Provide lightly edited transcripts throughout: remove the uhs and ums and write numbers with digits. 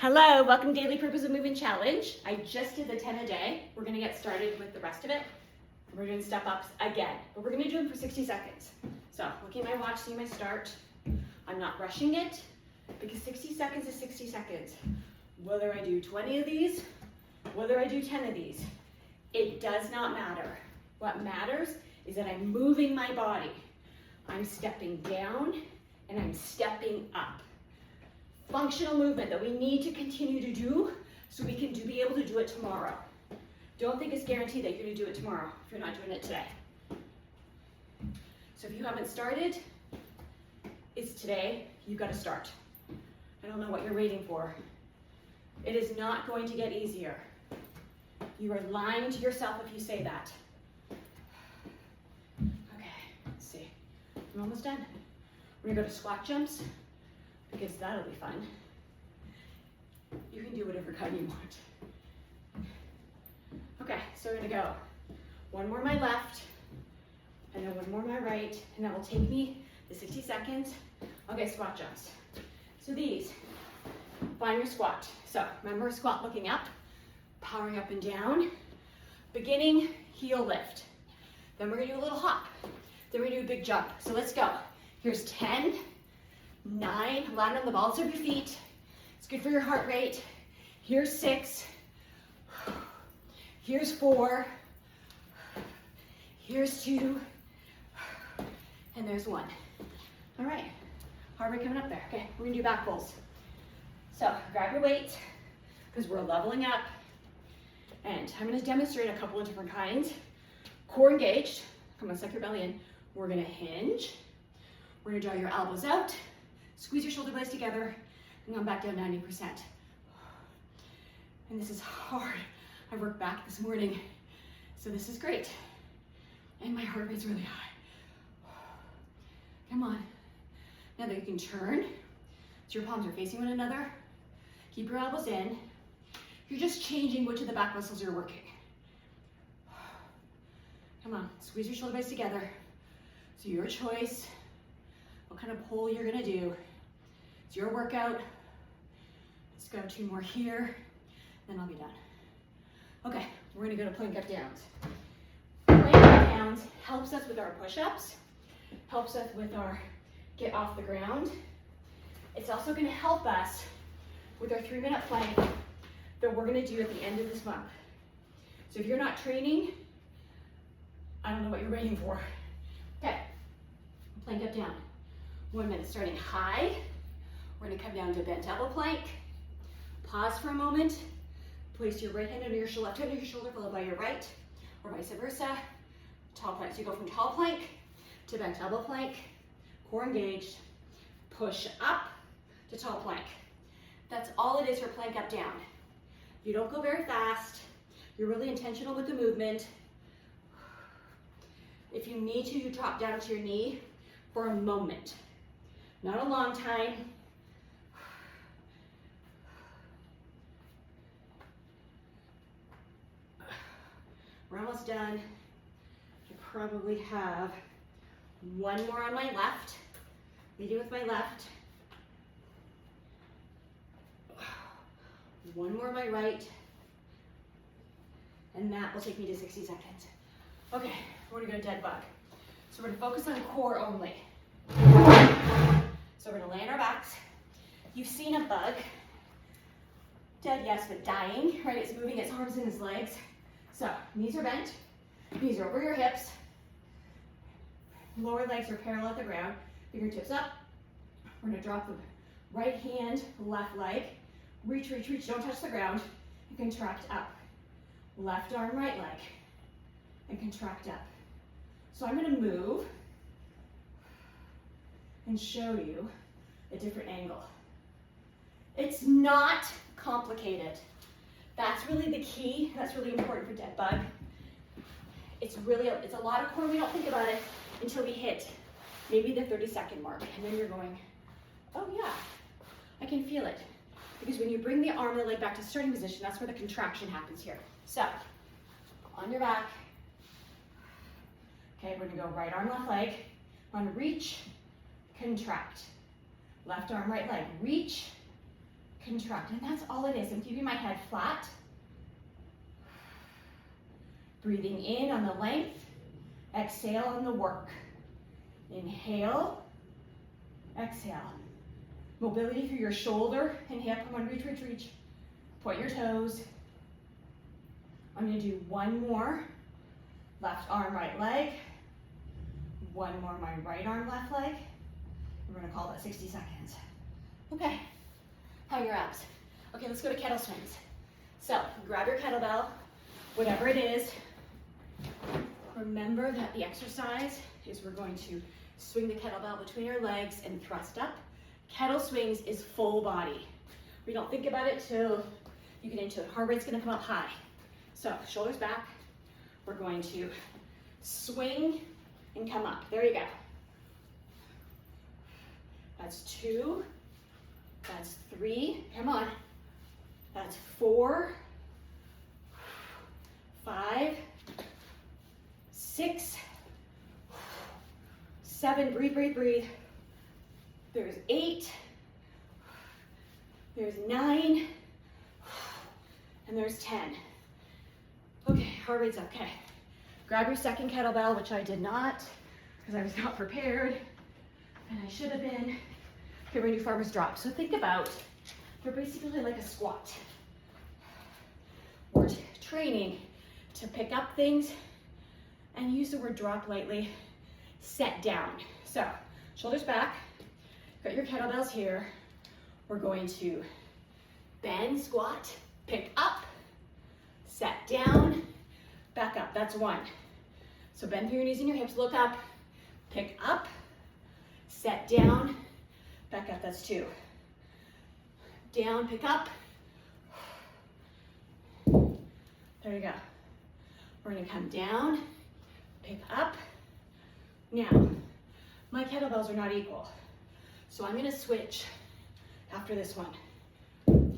Hello, welcome to Daily Purpose of Movement Challenge. I just did the 10 a day. We're gonna get started with the rest of it. We're doing step ups again, but we're gonna do them for 60 seconds. So looking at my watch, seeing my start. I'm not rushing it because 60 seconds is 60 seconds. Whether I do 20 of these, whether I do 10 of these, it does not matter. What matters is that I'm moving my body. I'm stepping down and I'm stepping up. Functional movement that we need to continue to do so we can be able to do it tomorrow. Don't think it's guaranteed that you're going to do it tomorrow if you're not doing it today. So if you haven't started, it's today. You've got to start. I don't know what you're waiting for. It is not going to get easier. You are lying to yourself if you say that. Okay, let's see. I'm almost done. We're going to go to squat jumps, because that'll be fun. You can do whatever kind you want. Okay, so we're gonna go one more my left, and then one more my right, and that will take me to 60 seconds. Okay, squat jumps. So these, find your squat. So remember squat looking up, powering up and down, beginning heel lift. Then we're gonna do a little hop. Then we're gonna do a big jump. So let's go. Here's 10, 9, land on the balls of your feet. It's good for your heart rate. Here's 6. Here's 4. Here's 2. And there's 1. All right, heart rate coming up there. Okay, we're gonna do back pulls. So grab your weight, because we're leveling up. And I'm gonna demonstrate a couple of different kinds. Core engaged, come on, suck your belly in. We're gonna hinge. We're gonna draw your elbows out. Squeeze your shoulder blades together and come back down 90%. And this is hard. I worked back this morning, so this is great. And my heart rate's really high. Come on. Now that you can turn, so your palms are facing one another. Keep your elbows in. You're just changing which of the back muscles you're working. Come on, squeeze your shoulder blades together. So your choice, what kind of pull you're gonna do. It's your workout. Let's go 2 more here, then I'll be done. Okay, we're gonna go to plank up downs. Plank up downs helps us with our push-ups, helps us with our get off the ground. It's also gonna help us with our 3-minute plank that we're gonna do at the end of this month. So if you're not training, I don't know what you're waiting for. Okay, plank up down. 1 minute, starting high. We're gonna come down to a bent elbow plank. Pause for a moment. Place your right hand under your shoulder, left hand under your shoulder, followed by your right, or vice versa. Tall plank. So you go from tall plank to bent elbow plank, core engaged, push up to tall plank. That's all it is for plank up down. You don't go very fast. You're really intentional with the movement. If you need to, you drop down to your knee for a moment. Not a long time. We're almost done. I probably have 1 more on my left. Leading with my left. 1 more on my right. And that will take me to 60 seconds. Okay, we're gonna go to dead bug. So we're gonna focus on core only. So we're gonna lay on our backs. You've seen a bug. Dead, yes, but dying, right? It's moving its arms and its legs. So knees are bent, knees are over your hips. Lower legs are parallel at the ground, fingertips up. We're gonna drop the right hand, left leg. Reach, reach, reach, don't touch the ground. And contract up. Left arm, right leg. And contract up. So I'm gonna move and show you a different angle. It's not complicated. That's really the key. That's really important for dead bug. It's a lot of core. We don't think about it until we hit maybe the 30-second mark. And then you're going, oh yeah, I can feel it. Because when you bring the arm and the leg back to starting position, that's where the contraction happens here. So, on your back. Okay, we're gonna go right arm, left leg. We're gonna reach, contract. Left arm, right leg. Reach, contract. And that's all it is. I'm keeping my head flat. Breathing in on the length. Exhale on the work. Inhale. Exhale. Mobility through your shoulder and hip. Come on, reach, reach, reach. Point your toes. I'm going to do one more. Left arm, right leg. One more, my right arm, left leg. We're going to call that 60 seconds. Okay. How are your abs? Okay, let's go to kettle swings. So, grab your kettlebell, whatever it is. Remember that the exercise is we're going to swing the kettlebell between our legs and thrust up. Kettle swings is full body. We don't think about it till you get into it. Heart rate's gonna come up high. So, shoulders back. We're going to swing and come up. There you go. That's 2. That's 3. Come on. That's 4. 5. 6. 7. Breathe, breathe, breathe. There's 8. There's 9. And there's 10. Okay, heart rate's up. Okay. Grab your second kettlebell, which I did not, because I was not prepared, and I should have been. Okay, we're gonna do farmer's drop. So think about, they're basically like a squat. We're training to pick up things and use the word drop lightly, set down. So, shoulders back, got your kettlebells here. We're going to bend, squat, pick up, set down, back up. That's 1. So bend through your knees and your hips, look up, pick up, set down, back up. That's 2. Down, pick up. There you go. We're gonna come down, pick up. Now, my kettlebells are not equal. So I'm gonna switch after this one.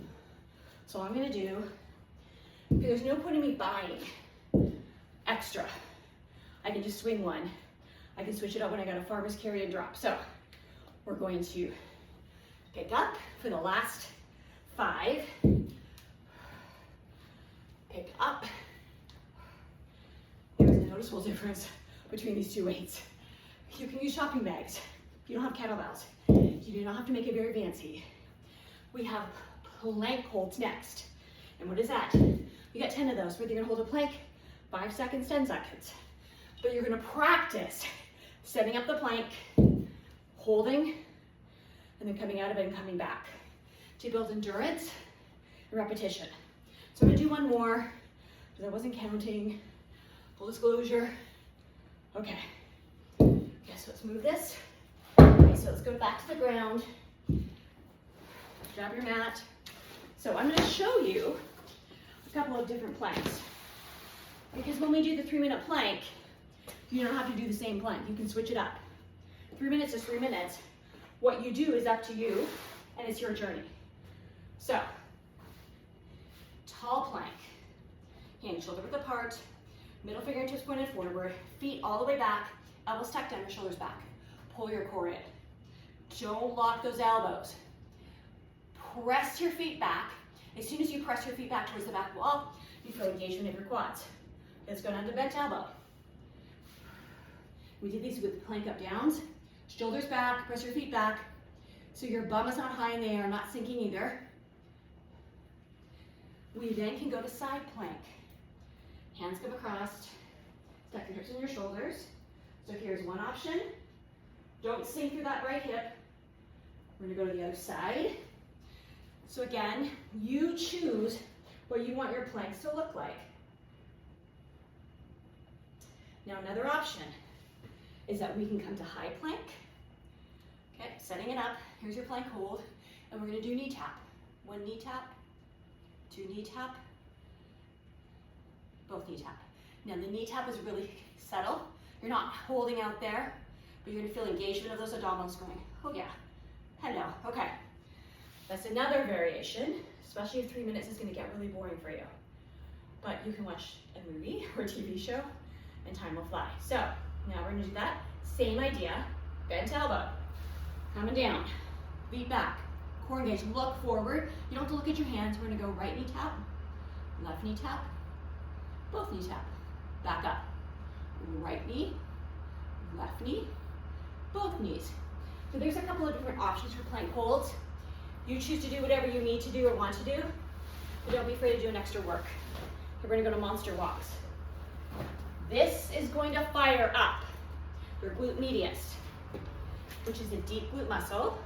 So all I'm gonna do, because there's no point in me buying extra. I can just swing one. I can switch it up when I got a farmer's carry and drop. So we're going to pick up for the last 5. Pick up. There's a noticeable difference between these 2 weights. You can use shopping bags. You don't have kettlebells. You do not have to make it very fancy. We have plank holds next. And what is that? You got 10 of those. Whether you're gonna hold a plank, 5 seconds, 10 seconds. But you're gonna practice setting up the plank, holding, and then coming out of it and coming back to build endurance and repetition. So I'm gonna do one more, because I wasn't counting. Full disclosure. Okay. Okay, so let's move this. Okay, so let's go back to the ground. Grab your mat. So I'm gonna show you a couple of different planks. Because when we do the 3-minute plank, you don't have to do the same plank. You can switch it up. 3 minutes is 3 minutes. What you do is up to you, and it's your journey. So, tall plank. Hands shoulder width apart, middle fingertips pointed forward, feet all the way back, elbows tucked under, shoulders back. Pull your core in. Don't lock those elbows. Press your feet back. As soon as you press your feet back towards the back wall, you feel engagement in your quads. Let's go down to bent elbow. We did these with plank up downs. Shoulders back, press your feet back. So your bum is not high in the air, not sinking either. We then can go to side plank. Hands come across. Stack your hips and your shoulders. So here's one option. Don't sink through that right hip. We're gonna go to the other side. So again, you choose what you want your planks to look like. Now another option is that we can come to high plank. Okay, setting it up. Here's your plank hold. And we're gonna do knee tap. 1 knee tap, 2 knee tap, both knee tap. Now the knee tap is really subtle. You're not holding out there, but you're gonna feel engagement of those abdominals going, oh yeah, hello, okay. That's another variation, especially if 3 minutes is gonna get really boring for you. But you can watch a movie or a TV show and time will fly. So now we're gonna do that. Same idea, bent elbow, coming down, feet back, core engaged. Look forward. You don't have to look at your hands. We're gonna go right knee tap, left knee tap, both knee tap. Back up. Right knee, left knee, both knees. So there's a couple of different options for plank holds. You choose to do whatever you need to do or want to do, but don't be afraid to do an extra work. We're gonna go to monster walks. This is going to fire up your glute medius, which is a deep glute muscle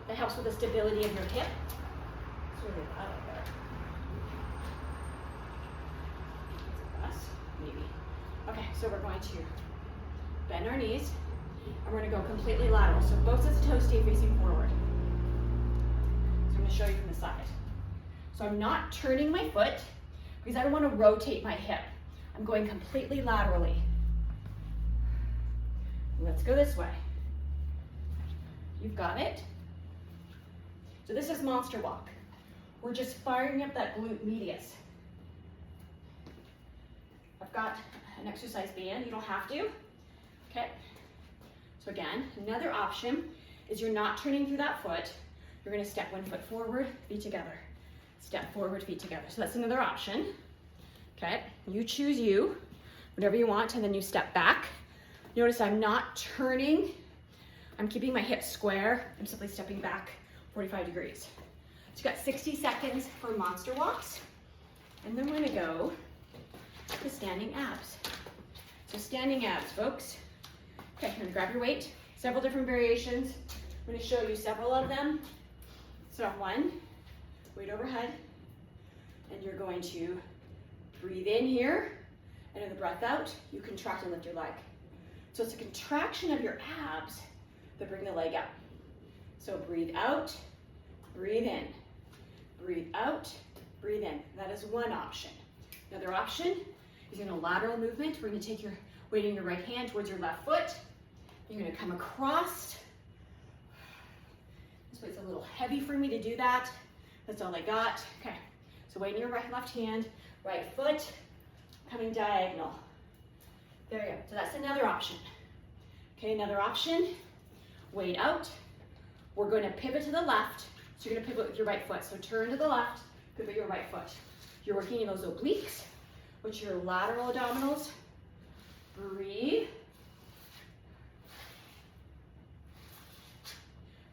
that helps with the stability of your hip. It's really loud out there. That's us, maybe. Okay, so we're going to bend our knees, and we're gonna go completely lateral. So both sets of toes stay facing forward. So I'm gonna show you from the side. So I'm not turning my foot because I don't wanna rotate my hip. I'm going completely laterally. Let's go this way. You've got it. So this is monster walk. We're just firing up that glute medius. I've got an exercise band, you don't have to. Okay. So again, another option is you're not turning through that foot. You're gonna step one foot forward, feet together. Step forward, feet together. So that's another option. Okay, you choose you, whatever you want, and then you step back. Notice I'm not turning. I'm keeping my hips square. I'm simply stepping back 45 degrees. So you got 60 seconds for monster walks. And then we're gonna go to standing abs. So standing abs, folks. Okay, you're gonna grab your weight. Several different variations. I'm gonna show you several of them. So one, weight overhead. And you're going to breathe in here, and in the breath out, you contract and lift your leg. So it's a contraction of your abs that bring the leg up. So breathe out, breathe in. Breathe out, breathe in. That is one option. Another option is in a lateral movement. We're gonna take your weight in your right hand towards your left foot. You're gonna come across. This way it's a little heavy for me to do that. That's all I got. Okay, so weight in your left hand, right foot, coming diagonal. There you go. So that's another option. Okay, another option, weight out. We're going to pivot to the left. So you're going to pivot with your right foot. So turn to the left, pivot your right foot. You're working in those obliques, which are your lateral abdominals. Breathe.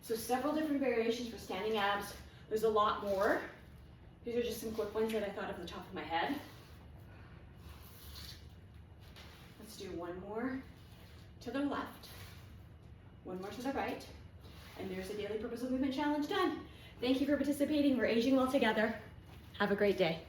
So several different variations for standing abs. There's a lot more. These are just some quick ones that I thought of the top of my head. Let's do one more to the left, one more to the right, and there's the Daily Purposeful Movement Challenge done. Thank you for participating. We're aging well together. Have a great day.